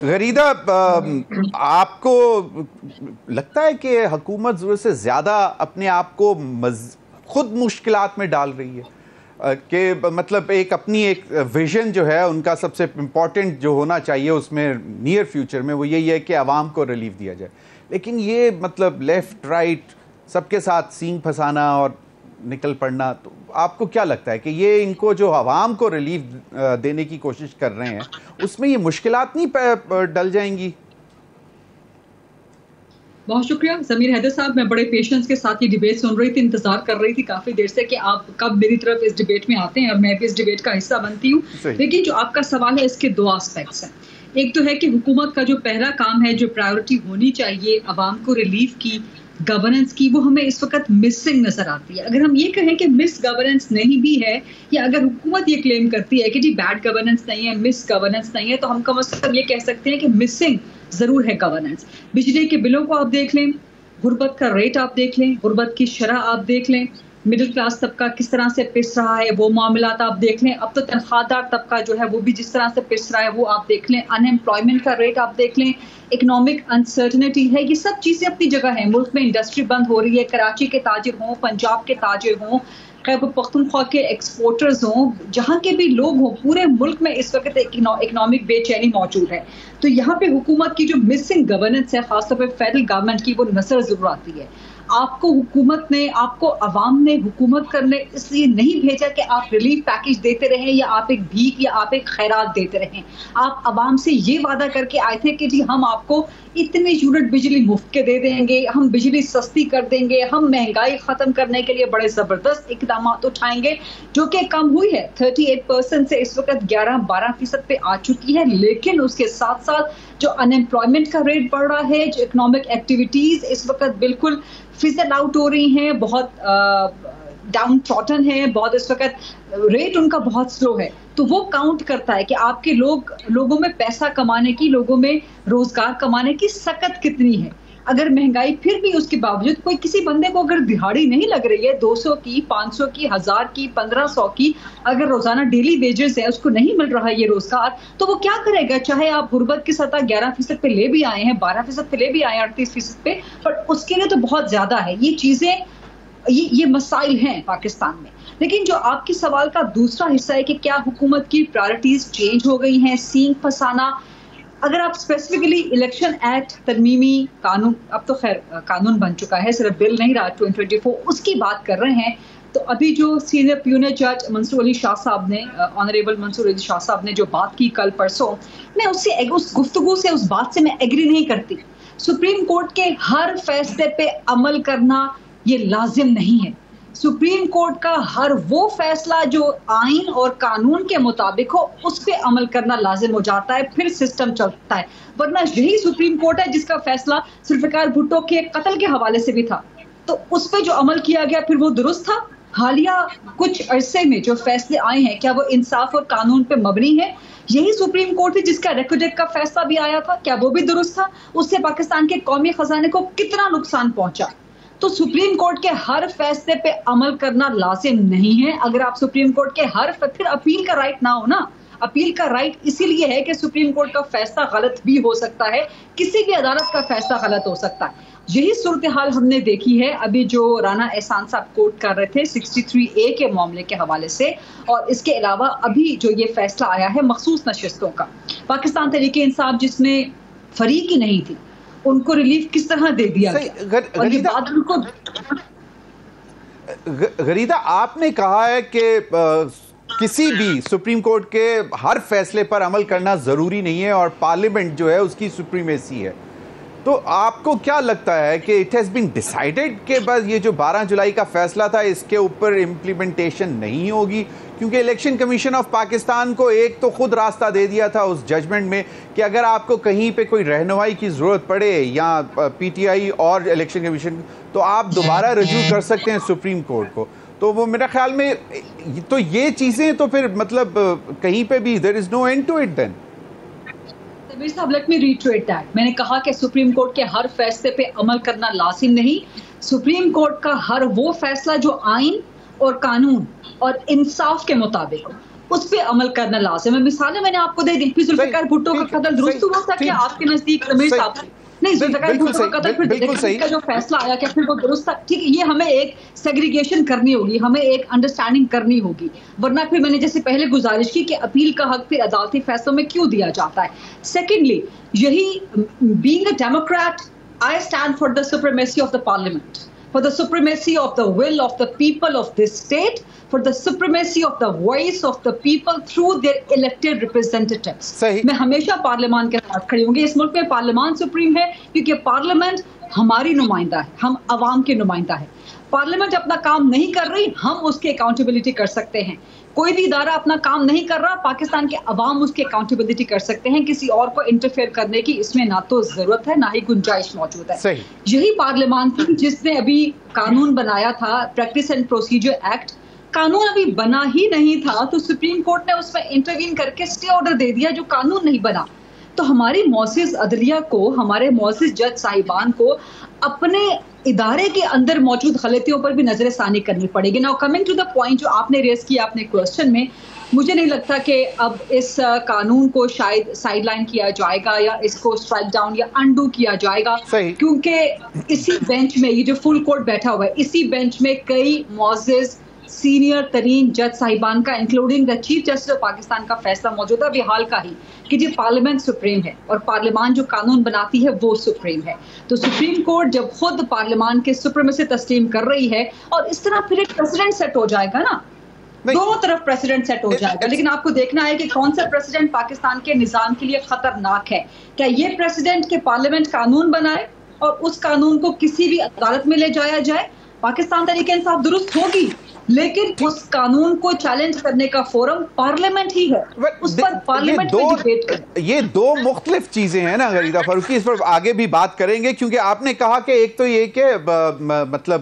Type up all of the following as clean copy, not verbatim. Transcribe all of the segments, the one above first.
गरीदा, आपको लगता है कि हुकूमत ज़रूरत से ज़्यादा अपने आप को खुद मुश्किलात में डाल रही है? कि मतलब एक अपनी एक विजन जो है उनका सबसे इम्पॉर्टेंट जो होना चाहिए उसमें नियर फ्यूचर में वो यही है कि आवाम को रिलीफ दिया जाए, लेकिन ये मतलब लेफ़्ट राइट सबके साथ सींग फंसाना और निकल पड़ना, तो आपको क्या लगता है कि ये इनको जो आवाम को रिलीफ देने की कोशिश कर रहे हैं उसमें ये मुश्किलात नहीं डल जाएंगी? बहुत शुक्रिया ज़मीर हैदर साहब। मैं बड़े पेशेंस के साथ ये डिबेट सुन रही थी, इंतजार कर रही थी काफ़ी देर से कि आप कब मेरी तरफ इस डिबेट में आते हैं और मैं भी इस डिबेट का हिस्सा बनती हूँ। लेकिन जो आपका सवाल है इसके दो एस्पेक्ट्स हैं। एक तो है कि हुकूमत का जो पहला काम है, जो प्रायोरिटी होनी चाहिए आवाम को रिलीफ की, गवर्नेंस की, वो हमें इस वक्त मिसिंग नजर आती है। अगर हम ये कहें कि मिस गवर्नेंस नहीं भी है, या अगर हुकूमत ये क्लेम करती है कि जी बैड गवर्नेंस नहीं है, मिस गवर्नेंस नहीं है, तो हम कम से कम ये कह सकते हैं कि मिसिंग जरूर है गवर्नेंस। बिजली के बिलों को आप देख लें, गुर्बत का रेट आप देख लें, गुर्बत की शरह आप देख लें, मिडिल क्लास तबका किस तरह से पिस रहा है, वो मामलात आप देख लें। अब तो तनख्वाहदार तबका जो है वो भी जिस तरह से पिस रहा है वो आप देख लें। अनएम्प्लॉयमेंट का रेट आप देख लें, इकोनॉमिक अनसर्टनिटी है, ये सब चीज़ें अपनी जगह है। मुल्क में इंडस्ट्री बंद हो रही है, कराची के ताजिर हों, पंजाब के ताजिर हों, खैबर पख्तूनख्वा के एक्सपोर्टर्स हों, जहाँ के भी लोग हों, पूरे मुल्क में इस वक्त इकोनॉमिक बेचैनी मौजूद है। तो यहाँ पे हुकूमत की जो मिसिंग गवर्नेंस है, खासतौर पर फेडरल गवर्नमेंट की, वो नजर जरूर आती है। आपको हुकूमत ने, आपको अवाम ने हुकूमत करने इसलिए नहीं भेजा कि आप रिलीफ पैकेज देते रहें या आप एक भीख या आप एक खैरात देते रहें। आप अवाम से ये वादा करके आए थे कि जी हम आपको इतने यूनिट बिजली मुफ्त के दे देंगे, हम बिजली सस्ती कर देंगे, हम महंगाई खत्म करने के लिए बड़े जबरदस्त इकदाम उठाएंगे, जो कि कम हुई है। 38% से इस वक्त 11-12% पे आ चुकी है। लेकिन उसके साथ साथ जो अनएम्प्लॉयमेंट का रेट बढ़ रहा है, जो इकोनॉमिक एक्टिविटीज इस वक्त बिल्कुल फिजल आउट हो रही हैं, बहुत डाउन ट्रॉटन है, बहुत इस वक्त रेट उनका बहुत स्लो है। तो वो काउंट करता है कि आपके लोगों में पैसा कमाने की, लोगों में रोजगार कमाने की सकत कितनी है। अगर महंगाई फिर भी उसके बावजूद कोई किसी बंदे को अगर दिहाड़ी नहीं लग रही है, 200 की, 500 की, 1000 की, 1500 की, अगर रोजाना डेली वेजेस है, उसको नहीं मिल रहा है ये रोजगार, तो वो क्या करेगा? चाहे आप गुर्बत की सतह 11% पे ले भी आए हैं, 12% पे ले भी आए हैं, 38% पे, पर उसके लिए तो बहुत ज्यादा है। ये चीजें, ये मसाइल हैं पाकिस्तान में। लेकिन जो आपके सवाल का दूसरा हिस्सा है कि क्या हुकूमत की प्रायोरिटीज चेंज हो गई हैं, सींग फंसाना, अगर आप स्पेसिफिकली इलेक्शन एक्ट तरमीमी कानून, अब तो खैर कानून बन चुका है, सिर्फ बिल नहीं रहा, 2024, उसकी बात कर रहे हैं, तो अभी जो सीनियर प्यूनियर जज मंसूर अली शाह साहब ने, ऑनरेबल मंसूर अली शाह साहब ने जो बात की कल परसों, मैं उससे, उस गुफ्तगू से, उस बात से मैं एग्री नहीं करती। सुप्रीम कोर्ट के हर फैसले पे अमल करना ये लाजिम नहीं है। सुप्रीम कोर्ट का हर वो फैसला जो आइन और कानून के मुताबिक हो, उस पे अमल करना लाजिम हो जाता है, फिर सिस्टम चलता है। वरना यही सुप्रीम कोर्ट है जिसका फैसला जुल्फिकार भुट्टो के कत्ल के हवाले से भी था, तो उस पे जो अमल किया गया फिर वो दुरुस्त था। हालिया कुछ अरसे में जो फैसले आए हैं, क्या वो इंसाफ और कानून पे मबनी है? यही सुप्रीम कोर्ट है जिसका रेकोडेक का फैसला भी आया था, क्या वो भी दुरुस्त था? उससे पाकिस्तान के कौमी खजाने को कितना नुकसान पहुंचा? तो सुप्रीम कोर्ट के हर फैसले पे अमल करना लाजिम नहीं है। अगर आप सुप्रीम कोर्ट के फिर अपील का राइट ना हो ना, अपील का राइट इसीलिए है कि सुप्रीम कोर्ट का फैसला गलत भी हो सकता है, किसी भी अदालत का फैसला गलत हो सकता है। यही सूरत हाल हमने देखी है अभी जो राना एहसान साहब कोर्ट कर रहे थे 63A के मामले के हवाले से, और इसके अलावा अभी जो ये फैसला आया है मखसूस नशिस्तों का, पाकिस्तान तहरीक इंसाफ जिसमें फरीक ही नहीं थी, उनको रिलीफ किस तरह दे दिया गया। और ये बात उनको गरीदा, आपने कहा है कि किसी भी सुप्रीम कोर्ट के हर फैसले पर अमल करना जरूरी नहीं है और पार्लियामेंट जो है उसकी सुप्रीमेसी है, तो आपको क्या लगता है कि इट हैज़ बीन डिसाइडेड कि बस ये जो 12 जुलाई का फैसला था इसके ऊपर इम्प्लीमेंटेशन नहीं होगी? क्योंकि इलेक्शन कमीशन ऑफ पाकिस्तान को एक तो खुद रास्ता दे दिया था उस जजमेंट में कि अगर आपको कहीं पे कोई रहनुमाई की ज़रूरत पड़े या पीटीआई और इलेक्शन कमीशन, तो आप दोबारा रजू कर सकते हैं सुप्रीम कोर्ट को। तो वो मेरा ख्याल में तो ये चीज़ें तो फिर मतलब कहीं पे भी there is no end to it then. साहब, लेट मी रीट्रेट दैट। मैंने कहा कि सुप्रीम कोर्ट के हर फैसले पे अमल करना लाजिम नहीं। सुप्रीम कोर्ट का हर वो फैसला जो आइन और कानून और इंसाफ के मुताबिक हो, उस पर अमल करना लाजिम है। मिसालें मैंने आपको दे दी, फिर जुल्फिकार भुट्टो का कत्ल दुरुस्त हुआ था क्या आपके नजदीक रमीर साहब? नहीं, जुल्फिकार भुट्टो का कत्ल फिर इलेक्शन का जो फैसला आया क्या फिर वो दुरुस्त था? ठीक है, ये हमें एक सेग्रीगेशन करनी होगी, हमें एक अंडरस्टैंडिंग करनी होगी, वरना फिर मैंने जैसे पहले गुजारिश की कि अपील का हक फिर अदालती फैसलों में क्यों दिया जाता है। सेकेंडली, यही being a Democrat, I stand for the supremacy of the parliament, for the supremacy of the will of the people of this state, for the supremacy of the voice of the people through their elected representatives. मैं हमेशा पार्लियामान के साथ खड़ी होंगी। इस मुल्क में पार्लियामान supreme है क्योंकि पार्लियामेंट हमारी नुमाइंदा है, हम अवाम के नुमाइंदा है। पार्लियामेंट अपना काम नहीं कर रही, हम उसकी अकाउंटेबिलिटी कर सकते हैं। कोई भी इदारा अपना काम नहीं कर रहा, पाकिस्तान के अवाम उसकी अकाउंटेबिलिटी कर सकते हैं। किसी और को इंटरफेयर करने की इसमें ना तो जरूरत है ना ही गुंजाइश मौजूद है। यही पार्लियामान थी जिसने अभी कानून बनाया था, प्रैक्टिस एंड प्रोसीजर एक्ट। कानून अभी बना ही नहीं था तो सुप्रीम कोर्ट ने उसमें इंटरवीन करके स्टे ऑर्डर दे दिया जो कानून नहीं बना। तो हमारी मौसिस अदलिया को, हमारे मौसिस जज साहिबान को अपने इदारे के अंदर मौजूद गलतियों पर भी नजरसानी करनी पड़ेगी। Now coming to the point जो आपने रेज किया अपने क्वेश्चन में, मुझे नहीं लगता कि अब इस कानून को शायद साइडलाइन किया जाएगा या इसको स्ट्राइक डाउन या अनडू किया जाएगा, क्योंकि इसी बेंच में, ये जो फुल कोर्ट बैठा हुआ है, इसी बेंच में कई मौजिज सीनियर तरीन जज साहिबान का, including the chief justice of Pakistan का फैसला मौजूद है अभी हाल का ही कि जी पार्लियामेंट सुप्रीम है और पार्लियामान जो कानून बनाती है वो सुप्रीम है। तो सुप्रीम कोर्ट जब खुद पार्लियामान के सुप्रीमेसी तस्लीम कर रही है और इस तरह फिर एक प्रेसिडेंट सेट हो जाएगा ना, दोनों तरफ प्रेसिडेंट सेट हो जाएगा। लेकिन आपको देखना है कि कौन सा प्रेसिडेंट पाकिस्तान के निजाम के लिए खतरनाक है। क्या ये प्रेसिडेंट के पार्लियामेंट कानून बनाए और उस कानून को किसी भी अदालत में ले जाया जाए? पाकिस्तान तरीके इंसाफ दुरुस्त होगी, लेकिन उस कानून को चैलेंज करने का फोरम पार्लियामेंट ही है, उस पर पार्लियामेंट में डिबेट करें। ये दो मुख्तलिफ चीजें हैं ना गरीदा फारूकी, इस पर आगे भी बात करेंगे, क्योंकि आपने कहा कि एक तो ये कि मतलब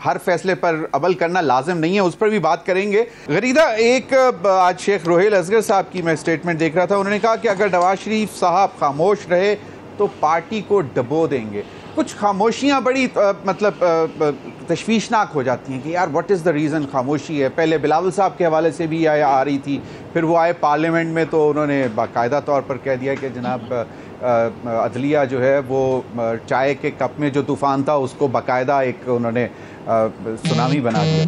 हर फैसले पर अमल करना लाजिम नहीं है, उस पर भी बात करेंगे। गरीदा, एक आज शेख रोहेल असगर साहब की मैं स्टेटमेंट देख रहा था, उन्होंने कहा कि अगर नवाज शरीफ साहब खामोश रहे तो पार्टी को डबो देंगे। कुछ खामोशियाँ बड़ी तशवीशनाक हो जाती हैं कि यार व्हाट इज़ द रीज़न खामोशी है। पहले बिलावल साहब के हवाले से भी आ रही थी, फिर वो आए पार्लियामेंट में तो उन्होंने बाकायदा तौर पर कह दिया कि जनाब अदलिया जो है वो चाय के कप में जो तूफ़ान था उसको बाकायदा एक उन्होंने सुनामी बना दिया।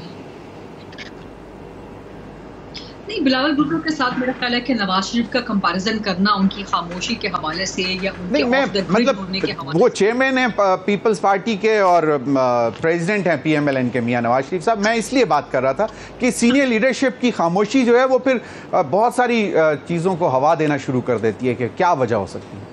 नहीं, बिलावल भुट्टो के साथ मेरा ख्याल है कि नवाज शरीफ का कंपैरिजन करना उनकी खामोशी के हवाले से या उनके ऑफ द ग्रिड होने के हवाले से, वो चेयरमैन है पीपल्स पार्टी के और प्रेसिडेंट हैं पीएमएलएन के मियां नवाज शरीफ साहब। मैं इसलिए बात कर रहा था कि सीनियर लीडरशिप की खामोशी जो है वो फिर बहुत सारी चीज़ों को हवा देना शुरू कर देती है कि क्या वजह हो सकती है।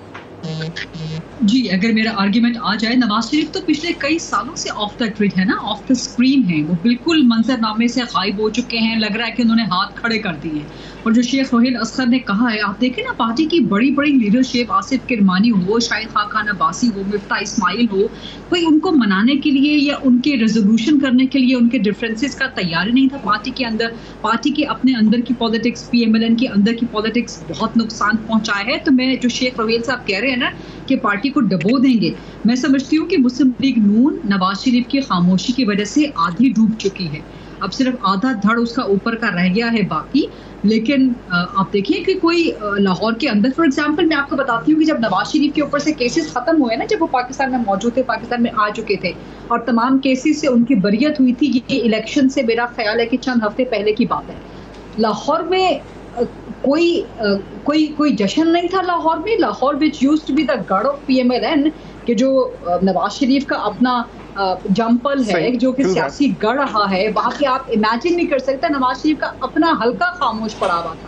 जी, अगर मेरा आर्ग्यूमेंट आ जाए, नवाज शरीफ तो पिछले कई सालों से ऑफ द ग्रिड है ना, ऑफ द स्क्रीन है, वो बिल्कुल मंजरनामे से गायब हो चुके हैं। लग रहा है कि उन्होंने हाथ खड़े कर दिए। और जो शेख रोहेल असगर ने कहा है, आप देखें ना, पार्टी की बड़ी बड़ी लीडरशिप, आसिफ किरमानी हो, शाहिद खान अब्बासी हो, मिफ्ता इस्माइल हो, कोई उनको मनाने के लिए या उनके रेजोल्यूशन करने के लिए उनके डिफरेंसेस का तैयारी नहीं था पार्टी के अंदर। पार्टी के अपने अंदर की पॉलिटिक्स, पीएमएलएन के अंदर की पॉलिटिक्स बहुत नुकसान पहुंचाया है। तो मैं, जो शेख रोहेल साहब कह रहे हैं ना कि पार्टी को डबो देंगे, मैं समझती हूँ कि मुस्लिम लीग नून नवाज शरीफ की खामोशी की वजह से आधी डूब चुकी है। अब सिर्फ आधा धड़ उसका ऊपर का रह गया है बाकी। लेकिन आप देखिए कि कोई लाहौर के अंदर, फॉर एग्जांपल मैं आपको बताती हूँ कि जब नवाज शरीफ के ऊपर से केसेस खत्म हुए ना, जब वो पाकिस्तान में मौजूद थे, पाकिस्तान में आ चुके थे और तमाम केसेस से उनकी बरियत हुई थी, ये इलेक्शन से मेरा ख्याल है कि चंद हफ्ते पहले की बात है। लाहौर में कोई जश्न नहीं था लाहौर में। लाहौर विच यूज्ड टू बी द गढ़ ऑफ पीएमएलएन, कि जो नवाज शरीफ का अपना जंपल है, जो कि सियासी गढ़ रहा है, वहां पे आप इमेजिन नहीं कर सकते नवाज शरीफ का अपना हल्का खामोश पड़ा हुआ था।